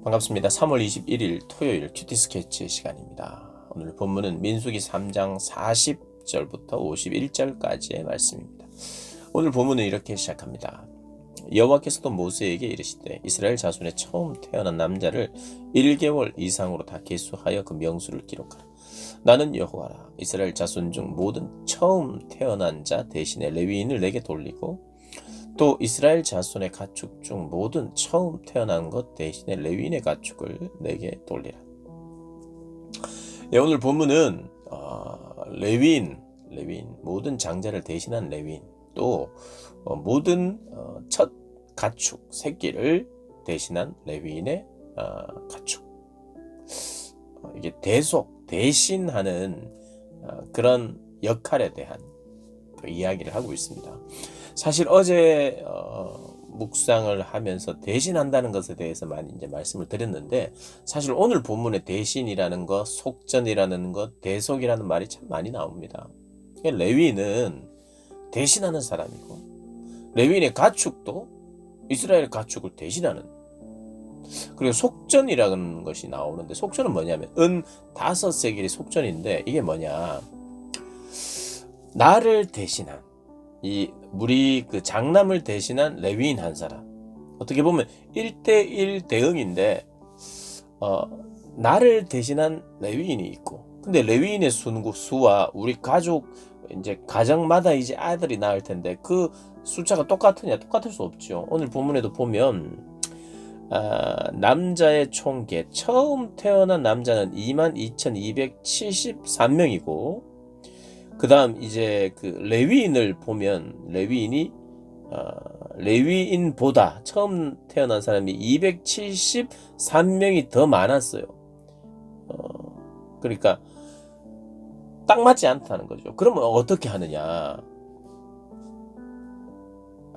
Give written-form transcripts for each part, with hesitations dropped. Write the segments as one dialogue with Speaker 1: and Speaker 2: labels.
Speaker 1: 반갑습니다. 3월 21일 토요일 큐티 스케치 시간입니다. 오늘 본문은 민수기 3장 40절부터 51절까지의 말씀입니다. 오늘 본문은 이렇게 시작합니다. 여호와께서도 모세에게 이르시되 이스라엘 자손의 처음 태어난 남자를 1개월 이상으로 다 계수하여 그 명수를 기록하라. 나는 여호와라. 이스라엘 자손 중 모든 처음 태어난 자 대신에 레위인을 내게 돌리고 또 이스라엘 자손의 가축 중 모든 처음 태어난 것 대신에 레위인의 가축을 내게 돌리라. 오늘 본문은 레위인 모든 장자를 대신한 레위인 또 모든 첫 가축 새끼를 대신한 레위인의 가축, 이게 대신하는 그런 역할에 대한 이야기를 하고 있습니다. 사실 어제 묵상을 하면서 대신한다는 것에 대해서 많이 이제 말씀을 드렸는데, 사실 오늘 본문의 대신이라는 것, 속전이라는 것, 대속이라는 말이 참 많이 나옵니다. 레위인은 대신하는 사람이고, 레위인의 가축도 이스라엘 가축을 대신하는, 그리고 속전이라는 것이 나오는데, 속전은 뭐냐면 은 5세겔이 속전인데, 이게 뭐냐, 나를 대신한, 우리 그 장남을 대신한 레위인 한 사람, 어떻게 보면 1대1 대응인데 나를 대신한 레위인이 있고, 근데 레위인의 수와 우리 가족, 이제 가정마다 이제 아들이 낳을 텐데 그 숫자가 똑같으냐? 똑같을 수 없죠. 오늘 본문에도 보면 남자의 총계, 처음 태어난 남자는 22,273명이고, 그 다음 이제 그 레위인을 보면 레위인보다 처음 태어난 사람이 273명이 더 많았어요. 그러니까 딱 맞지 않다는 거죠. 그러면 어떻게 하느냐?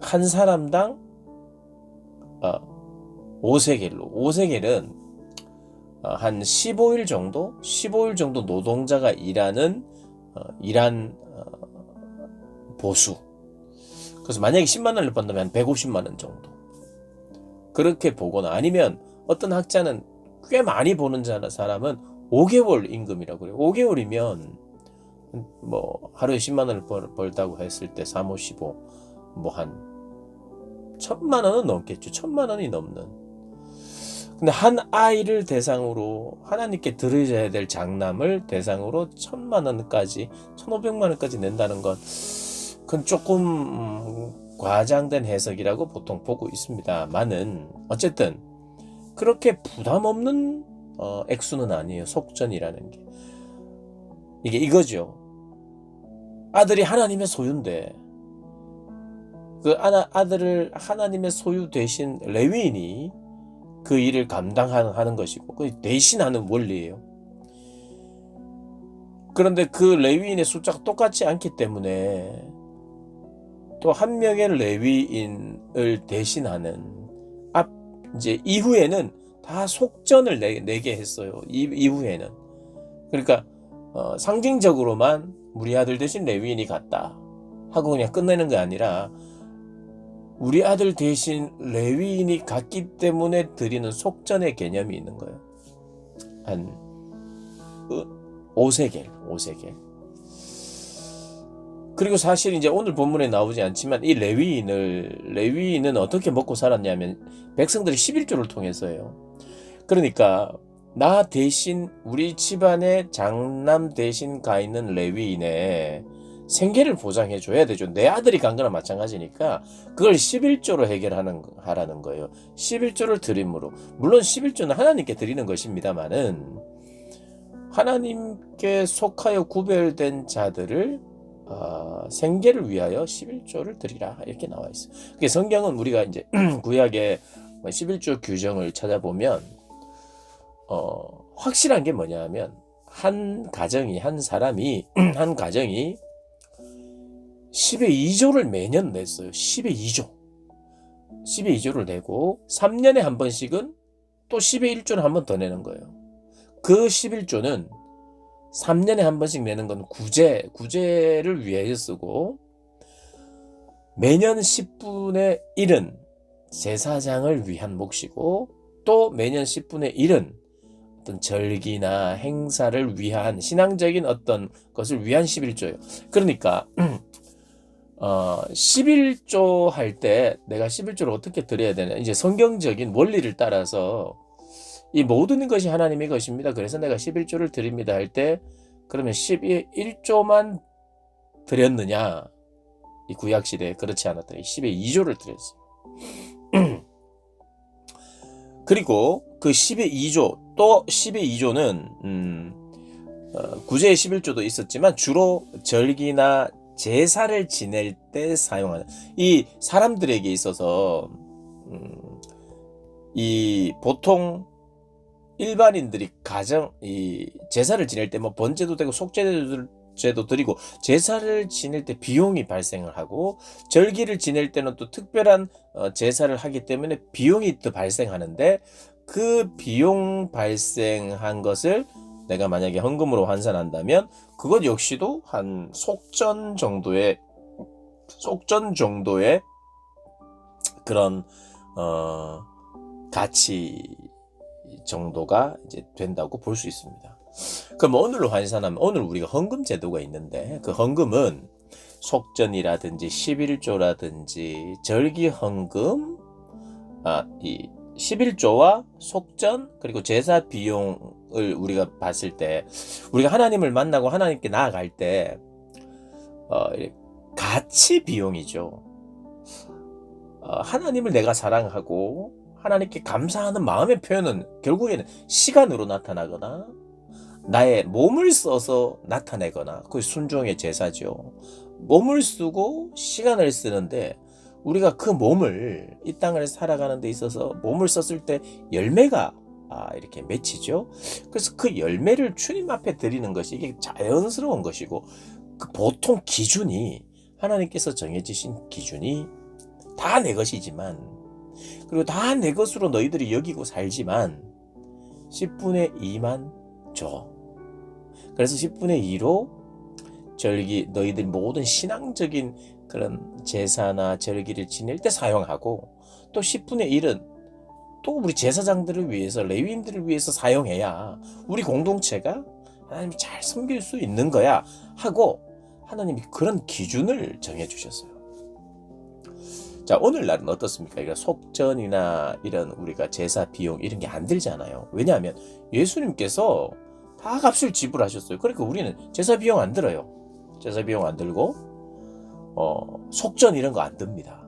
Speaker 1: 한 사람당 5세겔로, 5세겔은 한 15일 정도 노동자가 일한 보수. 그래서 만약에 10만 원을 번다면 한 150만 원 정도 그렇게 보거나, 아니면 어떤 학자는 꽤 많이 보는 사람은 5개월 임금이라고 그래요. 5개월이면 뭐 하루에 10만 원을 벌다고 했을 때 3, 5, 15 뭐 한 1,000만 원은 넘겠죠. 1,000만 원이 넘는. 근데 한 아이를 대상으로 하나님께 드려야 될 장남을 대상으로 1,000만 원까지 1,500만 원까지 낸다는 건, 그건 조금 과장된 해석이라고 보통 보고 있습니다만은, 어쨌든 그렇게 부담 없는 액수는 아니에요. 속전이라는 게 이게 이거죠. 아들이 하나님의 소유인데 그 아들을 하나님의 소유 대신 레위인이 그 일을 감당하는 것이고, 그 대신하는 원리예요. 그런데 그 레위인의 숫자가 똑같지 않기 때문에 또 한 명의 레위인을 대신하는 이제 이후에는 다 속전을 내게 했어요. 이후에는. 그러니까 상징적으로만 우리 아들 대신 레위인이 갔다 하고 그냥 끝내는 게 아니라, 우리 아들 대신 레위인이 갔기 때문에 드리는 속전의 개념이 있는 거예요. 한 5세겔. 그리고 사실 이제 오늘 본문에 나오지 않지만 이 레위인은 어떻게 먹고 살았냐면 백성들이 11조를 통해서예요. 그러니까 나 대신, 우리 집안의 장남 대신 가 있는 레위인의 생계를 보장해 줘야 되죠. 내 아들이 간 거나 마찬가지니까 그걸 11조로 하라는 거예요. 11조를 드림으로. 물론 11조는 하나님께 드리는 것입니다만은, 하나님께 속하여 구별된 자들을 생계를 위하여 11조를 드리라, 이렇게 나와 있어요. 그게 성경은 우리가 이제 구약의 11조 규정을 찾아보면 확실한 게 뭐냐면, 한 가정이 10의 2조를 매년 냈어요. 10의 2조를 내고 3년에 한 번씩은 또 10의 1조를 한 번 더 내는 거예요. 그 11조는 3년에 한 번씩 내는 건 구제를 위해 쓰고, 매년 10분의 1은 제사장을 위한 몫이고, 또 매년 10분의 1은 어떤 절기나 행사를 위한 신앙적인 어떤 것을 위한 11조예요. 그러니까 11조 할 때 내가 11조를 어떻게 드려야 되냐, 이제 성경적인 원리를 따라서 이 모든 것이 하나님의 것입니다, 그래서 내가 11조를 드립니다 할 때, 그러면 11조만 드렸느냐? 이 구약시대에 그렇지 않았다. 12조를 드렸어요. 그리고 그 12조, 또 12조는 구제의 11조도 있었지만 주로 절기나 제사를 지낼 때 사용하는, 이 사람들에게 있어서 이 보통 일반인들이 이 제사를 지낼 때 뭐 번제도 되고 속죄제도 드리고 제사를 지낼 때 비용이 발생을 하고, 절기를 지낼 때는 또 특별한 제사를 하기 때문에 비용이 또 발생하는데, 그 비용 발생한 것을 내가 만약에 헌금으로 환산한다면 그것 역시도 한 속전 정도의 그런 가치 정도가 이제 된다고 볼 수 있습니다. 그럼 오늘로 환산하면, 오늘 우리가 헌금 제도가 있는데, 그 헌금은 속전이라든지 11조라든지 절기 헌금, 이 11조와 속전 그리고 제사 비용을 우리가 봤을 때, 우리가 하나님을 만나고 하나님께 나아갈 때 가치 비용이죠. 하나님을 내가 사랑하고 하나님께 감사하는 마음의 표현은 결국에는 시간으로 나타나거나 나의 몸을 써서 나타내거나, 그게 순종의 제사죠. 몸을 쓰고 시간을 쓰는데, 우리가 그 몸을, 이 땅을 살아가는 데 있어서 몸을 썼을 때 열매가 이렇게 맺히죠. 그래서 그 열매를 주님 앞에 드리는 것이 이게 자연스러운 것이고, 그 보통 기준이, 하나님께서 정해주신 기준이 다 내 것이지만, 그리고 다 내 것으로 너희들이 여기고 살지만 10분의 2만 줘. 그래서 10분의 2로 절기, 너희들 모든 신앙적인 그런 제사나 절기를 지낼 때 사용하고, 또 10분의 1은 또 우리 제사장들을 위해서, 레위인들을 위해서 사용해야 우리 공동체가 하나님이 잘 섬길 수 있는 거야 하고, 하나님이 그런 기준을 정해 주셨어요. 자, 오늘날은 어떻습니까? 이런 속전이나 이런 우리가 제사 비용 이런 게 안 들잖아요. 왜냐하면 예수님께서 다 값을 지불하셨어요. 그러니까 우리는 제사 비용 안 들어요. 제사 비용 안 들고 속전 이런 거 안 듭니다.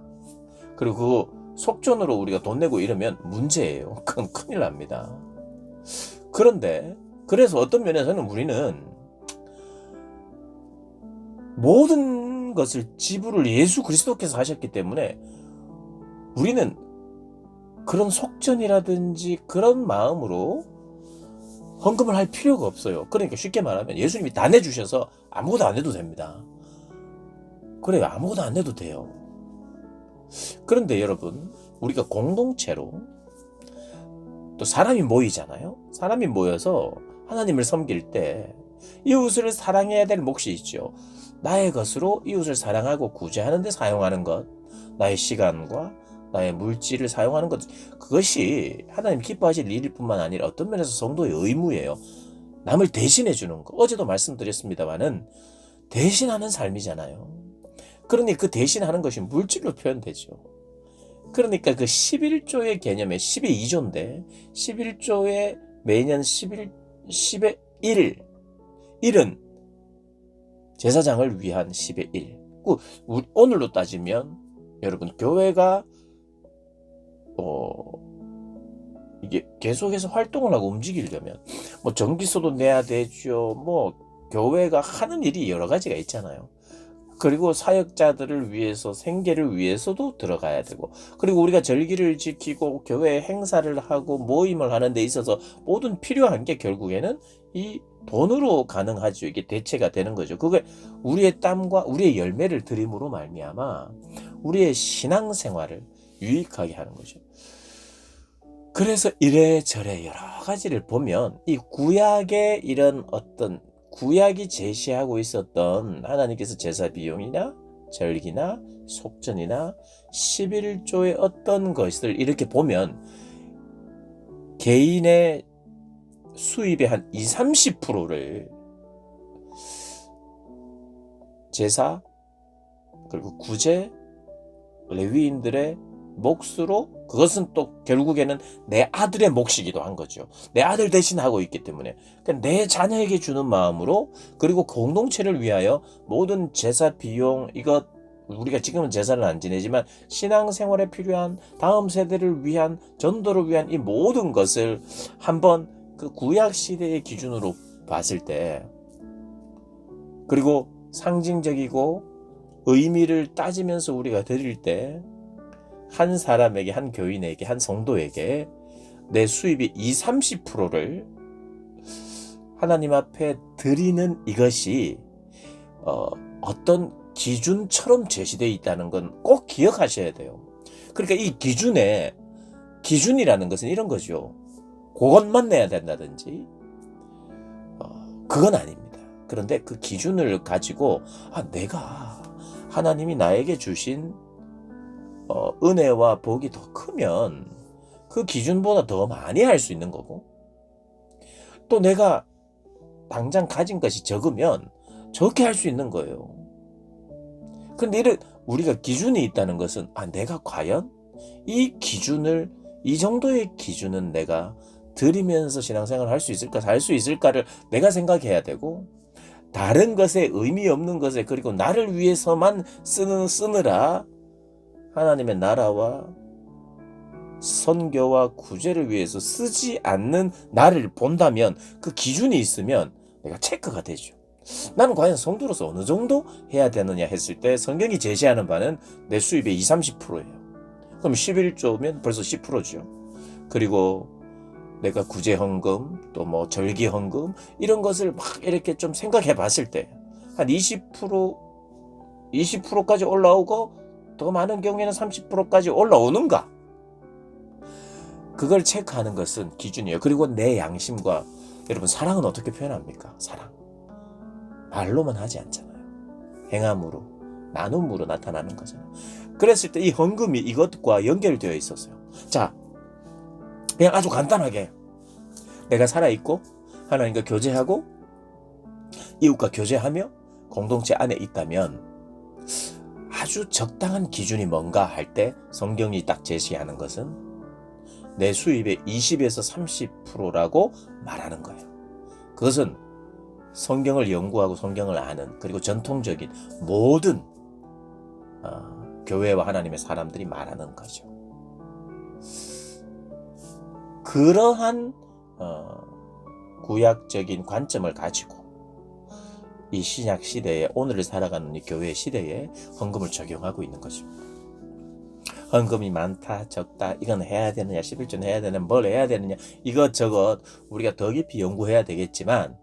Speaker 1: 그리고 그 속전으로 우리가 돈 내고 이러면 문제예요. 그건 큰일 납니다. 그런데 그래서 어떤 면에서는 우리는 모든 것을 지불을 예수 그리스도께서 하셨기 때문에 우리는 그런 속전이라든지 그런 마음으로 헌금을 할 필요가 없어요. 그러니까 쉽게 말하면 예수님이 다 내주셔서 아무것도 안 해도 됩니다. 그래요. 아무것도 안 해도 돼요. 그런데 여러분, 우리가 공동체로 또 사람이 모이잖아요. 사람이 모여서 하나님을 섬길 때 이웃을 사랑해야 될 몫이 있죠. 나의 것으로 이웃을 사랑하고 구제하는 데 사용하는 것, 나의 시간과 나의 물질을 사용하는 것, 그것이 하나님 기뻐하실 일일 뿐만 아니라 어떤 면에서 성도의 의무예요. 남을 대신해 주는 거. 어제도 말씀드렸습니다마는 대신하는 삶이잖아요. 그러니 그 대신하는 것이 물질로 표현되죠. 그러니까 그 11조의 개념에 12조인데 11조의 매년 10의 1은 제사장을 위한 10의 1. 오늘로 따지면 여러분, 교회가 이게 계속해서 활동을 하고 움직이려면 뭐 전기세도 내야 되죠. 뭐 교회가 하는 일이 여러 가지가 있잖아요. 그리고 사역자들을 위해서, 생계를 위해서도 들어가야 되고, 그리고 우리가 절기를 지키고 교회 행사를 하고 모임을 하는 데 있어서 모든 필요한 게 결국에는 이 돈으로 가능하죠. 이게 대체가 되는 거죠. 그게 우리의 땀과 우리의 열매를 드림으로 말미암아 우리의 신앙생활을 유익하게 하는 거죠. 그래서 이래저래 여러 가지를 보면 이 구약의 이런 어떤 구약이 제시하고 있었던 하나님께서 제사 비용이나 절기나 속전이나 11조의 어떤 것을 이렇게 보면 개인의 수입의 한 20-30%를 제사 그리고 구제 레위인들의 몫으로, 그것은 또 결국에는 내 아들의 몫이기도 한 거죠. 내 아들 대신 하고 있기 때문에, 그러니까 내 자녀에게 주는 마음으로, 그리고 공동체를 위하여 모든 제사 비용, 이것 우리가 지금은 제사를 안 지내지만 신앙생활에 필요한 다음 세대를 위한 전도를 위한 이 모든 것을 한번 그 구약 시대의 기준으로 봤을 때, 그리고 상징적이고 의미를 따지면서 우리가 드릴 때, 한 사람에게, 한 교인에게, 한 성도에게 내 수입의 20-30%를 하나님 앞에 드리는 이것이 어떤 기준처럼 제시되어 있다는 건 꼭 기억하셔야 돼요. 그러니까 이 기준이라는 것은 이런 거죠. 그것만 내야 된다든지 그건 아닙니다. 그런데 그 기준을 가지고 내가 하나님이 나에게 주신 은혜와 복이 더 크면 그 기준보다 더 많이 할 수 있는 거고, 또 내가 당장 가진 것이 적으면 적게 할 수 있는 거예요. 근데 우리가 기준이 있다는 것은 내가 과연 이 정도의 기준은 내가 드리면서 신앙생활을 할 수 있을까, 살 수 있을까를 내가 생각해야 되고, 다른 것에 의미 없는 것에, 그리고 나를 위해서만 쓰느라 하나님의 나라와 선교와 구제를 위해서 쓰지 않는 나를 본다면, 그 기준이 있으면 내가 체크가 되죠. 나는 과연 성도로서 어느 정도 해야 되느냐 했을 때 성경이 제시하는 바는 내 수입의 20-30%예요. 그럼 11조면 벌써 10%죠. 그리고 내가 구제 헌금, 또 뭐 절기 헌금, 이런 것을 막 이렇게 좀 생각해 봤을 때 한 20%까지 올라오고, 더 많은 경우에는 30%까지 올라오는가? 그걸 체크하는 것은 기준이에요. 그리고 내 양심과, 여러분, 사랑은 어떻게 표현합니까? 사랑. 말로만 하지 않잖아요. 행함으로, 나눔으로 나타나는 거잖아요. 그랬을 때 이 헌금이 이것과 연결되어 있었어요. 자, 그냥 아주 간단하게 내가 살아있고 하나님과 교제하고 이웃과 교제하며 공동체 안에 있다면 아주 적당한 기준이 뭔가 할 때 성경이 딱 제시하는 것은 내 수입의 20에서 30%라고 말하는 거예요. 그것은 성경을 연구하고 성경을 아는, 그리고 전통적인 모든 교회와 하나님의 사람들이 말하는 거죠. 그러한 구약적인 관점을 가지고 이 신약 시대에, 오늘을 살아가는 이 교회 시대에 헌금을 적용하고 있는 거죠. 헌금이 많다 적다, 이건 해야 되느냐, 11조는 해야 되느냐, 뭘 해야 되느냐, 이것저것 우리가 더 깊이 연구해야 되겠지만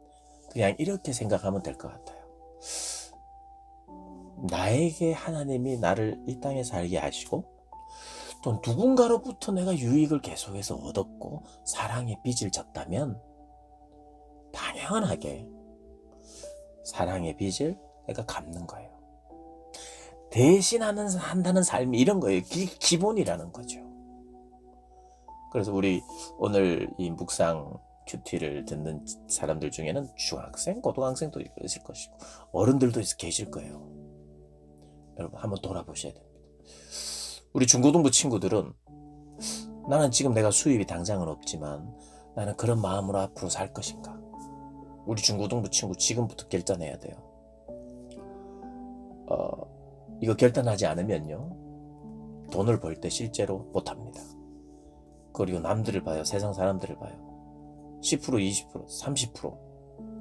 Speaker 1: 그냥 이렇게 생각하면 될 것 같아요. 나에게 하나님이 나를 이 땅에 살게 하시고, 또 누군가로부터 내가 유익을 계속해서 얻었고 사랑의 빚을 졌다면 당연하게 사랑의 빚을 내가 갚는 거예요. 한다는 삶이 이런 거예요. 기본이라는 거죠. 그래서 우리 오늘 이 묵상 큐티를 듣는 사람들 중에는 중학생, 고등학생도 있을 것이고 어른들도 계실 거예요. 여러분 한번 돌아보셔야 됩니다. 우리 중고등부 친구들은 나는 지금 내가 수입이 당장은 없지만 나는 그런 마음으로 앞으로 살 것인가? 우리 중고등부 친구 지금부터 결단해야 돼요. 이거 결단하지 않으면요, 돈을 벌 때 실제로 못합니다. 그리고 남들을 봐요. 세상 사람들을 봐요. 10%, 20%, 30%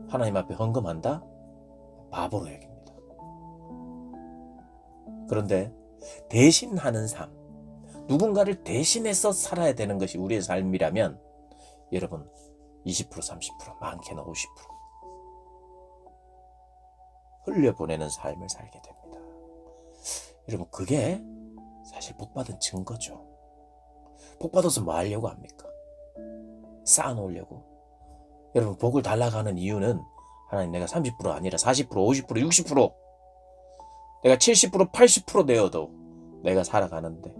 Speaker 1: 하나님 앞에 헌금한다? 바보로 여깁니다. 그런데 대신하는 삶, 누군가를 대신해서 살아야 되는 것이 우리의 삶이라면 여러분 20%, 30%, 많게는 50% 흘려보내는 삶을 살게 됩니다. 여러분 그게 사실 복받은 증거죠. 복받아서 뭐 하려고 합니까? 쌓아놓으려고. 여러분 복을 달라고 하는 이유는 하나님 내가 30% 아니라 40%, 50%, 60% 내가 70%, 80% 되어도 내가 살아가는데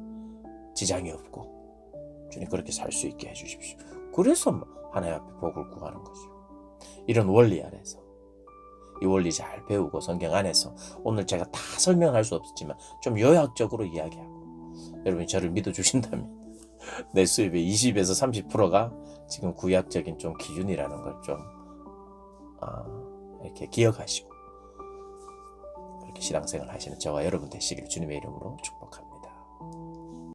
Speaker 1: 지장이 없고 주님 그렇게 살 수 있게 해주십시오. 그래서 하나님 앞에 복을 구하는 거죠. 이런 원리 아래서 이 원리 잘 배우고 성경 안에서 오늘 제가 다 설명할 수 없었지만 좀 요약적으로 이야기하고 여러분이 저를 믿어주신다면 내 수입의 20에서 30%가 지금 구약적인 좀 기준이라는 걸 좀 이렇게 기억하시고 그렇게 신앙생활 하시는 저와 여러분 되시길 주님의 이름으로 축복합니다.